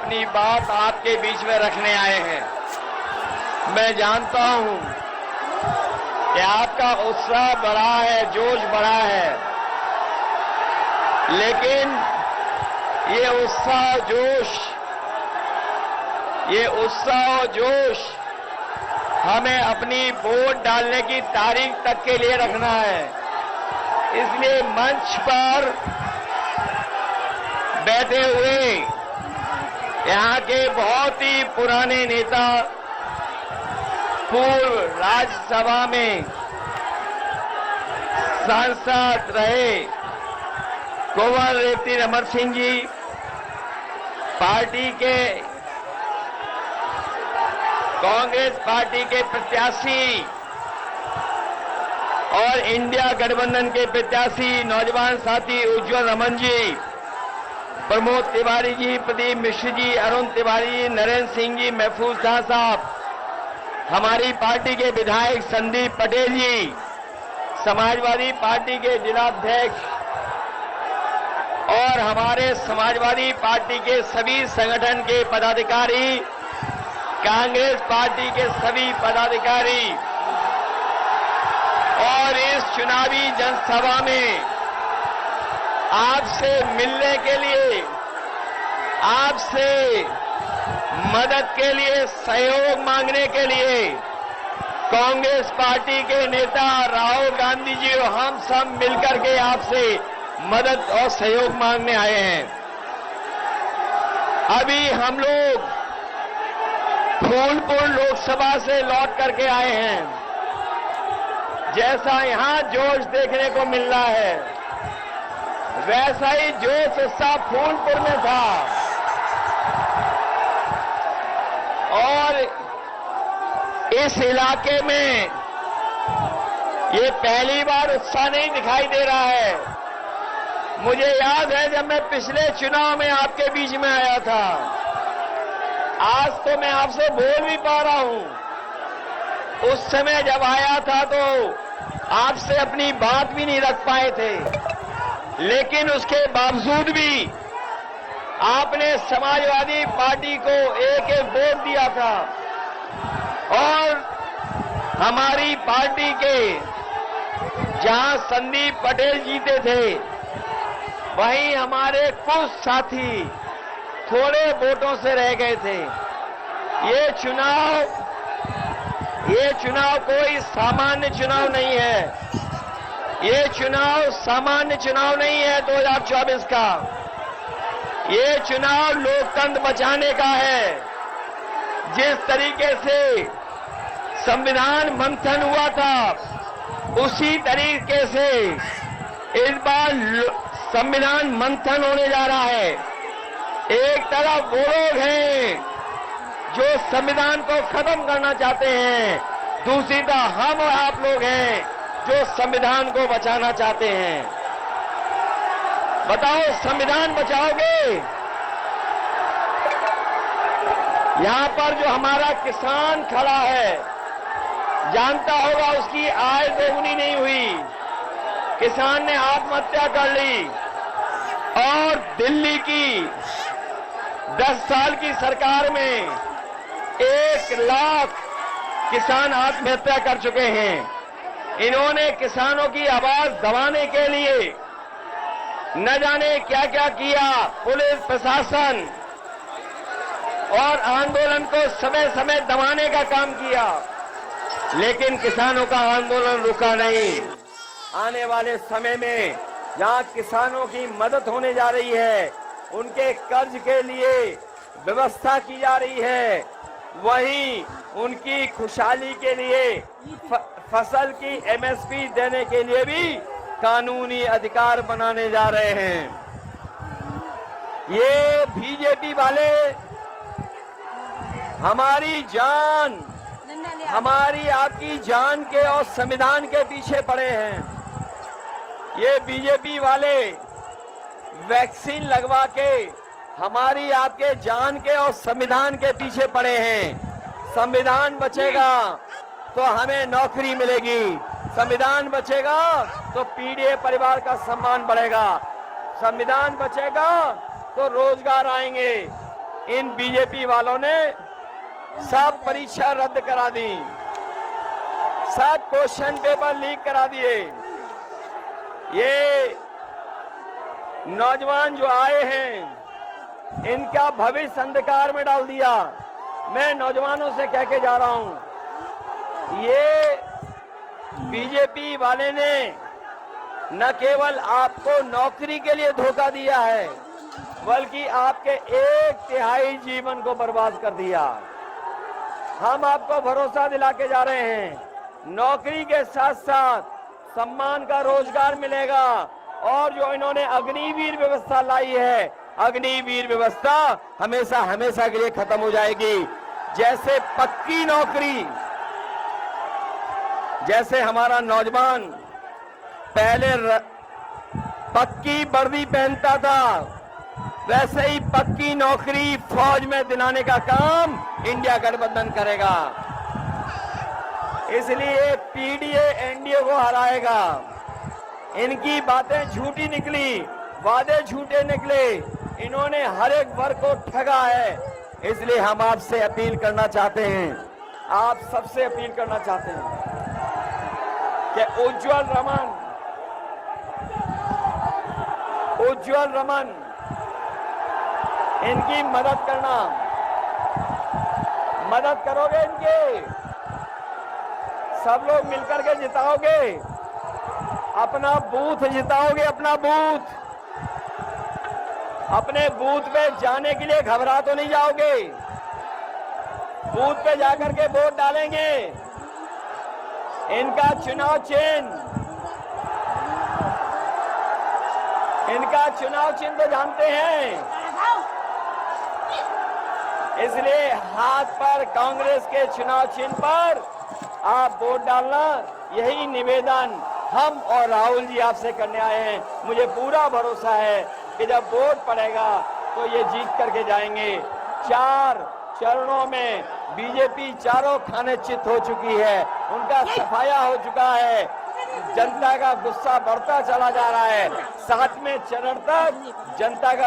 अपनी बात आपके बीच में रखने आए हैं। मैं जानता हूं कि आपका उत्साह बढ़ा है, जोश बढ़ा है, लेकिन ये उत्साह और जोश हमें अपनी वोट डालने की तारीख तक के लिए रखना है। इसलिए मंच पर बैठे हुए यहां के बहुत ही पुराने नेता, पूर्व राज्यसभा में सांसद रहे कुंवर रेवती अमर सिंह जी, कांग्रेस पार्टी के प्रत्याशी और इंडिया गठबंधन के प्रत्याशी नौजवान साथी उज्जवल रमन जी, प्रमोद तिवारी जी, प्रदीप मिश्र जी, अरुण तिवारी जी, नरेंद्र सिंह जी, महफूज शाह साहब, हमारी पार्टी के विधायक संदीप पटेल जी, समाजवादी पार्टी के जिलाध्यक्ष और हमारे समाजवादी पार्टी के सभी संगठन के पदाधिकारी, कांग्रेस पार्टी के सभी पदाधिकारी और इस चुनावी जनसभा में आपसे मिलने के लिए, आपसे मदद के लिए, सहयोग मांगने के लिए कांग्रेस पार्टी के नेता राहुल गांधी जी और हम सब मिलकर के आपसे मदद और सहयोग मांगने आए हैं। अभी हम लोग फूलपुर लोकसभा से लौट करके आए हैं। जैसा यहां जोश देखने को मिल रहा है, वैसा ही जोश उत्साह फूलपुर में था और इस इलाके में ये पहली बार उत्साह नहीं दिखाई दे रहा है। मुझे याद है जब मैं पिछले चुनाव में आपके बीच में आया था, आज तो मैं आपसे बोल भी पा रहा हूं। उस समय जब आया था तो आपसे अपनी बात भी नहीं रख पाए थे, लेकिन उसके बावजूद भी आपने समाजवादी पार्टी को एक एक वोट दिया था और हमारी पार्टी के जहां संदीप पटेल जीते थे, वहीं हमारे कुछ साथी थोड़े वोटों से रह गए थे। ये चुनाव कोई सामान्य चुनाव नहीं है। ये चुनाव सामान्य चुनाव नहीं है 2024 का। ये चुनाव लोकतंत्र बचाने का है। जिस तरीके से संविधान मंथन हुआ था, उसी तरीके से इस बार संविधान मंथन होने जा रहा है। एक तरफ वो लोग हैं जो संविधान को खत्म करना चाहते हैं, दूसरी तरफ हम और आप लोग हैं जो संविधान को बचाना चाहते हैं। बताओ, संविधान बचाओगे? यहां पर जो हमारा किसान खड़ा है, जानता होगा उसकी आय दोगुनी नहीं हुई। किसान ने आत्महत्या कर ली और दिल्ली की 10 साल की सरकार में 1 लाख किसान आत्महत्या कर चुके हैं। इन्होंने किसानों की आवाज दबाने के लिए न जाने क्या क्या किया। पुलिस प्रशासन और आंदोलन को समय समय दबाने का काम किया, लेकिन किसानों का आंदोलन रुका नहीं। आने वाले समय में जहां किसानों की मदद होने जा रही है, उनके कर्ज के लिए व्यवस्था की जा रही है, वहीं उनकी खुशहाली के लिए फसल की एमएसपी देने के लिए भी कानूनी अधिकार बनाने जा रहे हैं। ये बीजेपी वाले हमारी जान, हमारी आपकी जान के और संविधान के पीछे पड़े हैं। ये बीजेपी वाले वैक्सीन लगवा के हमारी आपके जान के और संविधान के पीछे पड़े हैं। संविधान बचेगा तो हमें नौकरी मिलेगी, संविधान बचेगा तो पीड़ित परिवार का सम्मान बढ़ेगा, संविधान बचेगा तो रोजगार आएंगे, इन बीजेपी वालों ने सब परीक्षा रद्द करा दी, सब क्वेश्चन पेपर लीक करा दिए। ये नौजवान जो आए हैं इनका भविष्य अंधकार में डाल दिया। मैं नौजवानों से कह के जा रहा हूं, ये बीजेपी वाले ने न केवल आपको नौकरी के लिए धोखा दिया है, बल्कि आपके 1/3 जीवन को बर्बाद कर दिया। हम आपको भरोसा दिला के जा रहे हैं, नौकरी के साथ साथ सम्मान का रोजगार मिलेगा। और जो इन्होंने अग्निवीर व्यवस्था लाई है, अग्निवीर व्यवस्था हमेशा हमेशा के लिए खत्म हो जाएगी। जैसे पक्की नौकरी, जैसे हमारा नौजवान पहले पक्की वर्दी पहनता था, वैसे ही पक्की नौकरी फौज में दिलाने का काम इंडिया गठबंधन करेगा। इसलिए पीडीए एनडीए को हराएगा। इनकी बातें झूठी निकली, वादे झूठे निकले, इन्होंने हर एक वर्ग को ठगा है। इसलिए हम आपसे अपील करना चाहते हैं, आप सबसे अपील करना चाहते हैं कि उज्जवल रमन इनकी मदद करना, मदद करोगे इनके, सब लोग मिलकर के जिताओगे, अपना बूथ जिताओगे, अपना बूथ। अपने बूथ पे जाने के लिए घबरा तो नहीं जाओगे, बूथ पे जाकर के वोट डालेंगे। इनका चुनाव चिन्ह तो जानते हैं, इसलिए हाथ पर कांग्रेस के चुनाव चिन्ह पर आप वोट डालना, यही निवेदन हम और राहुल जी आपसे करने आए हैं। मुझे पूरा भरोसा है कि जब वोट पड़ेगा तो ये जीत करके जाएंगे। 4 चरणों में बीजेपी चारों खाने चित हो चुकी है, उनका सफाया हो चुका है, जनता का गुस्सा बढ़ता चला जा रहा है। 7वें चरण तक जनता का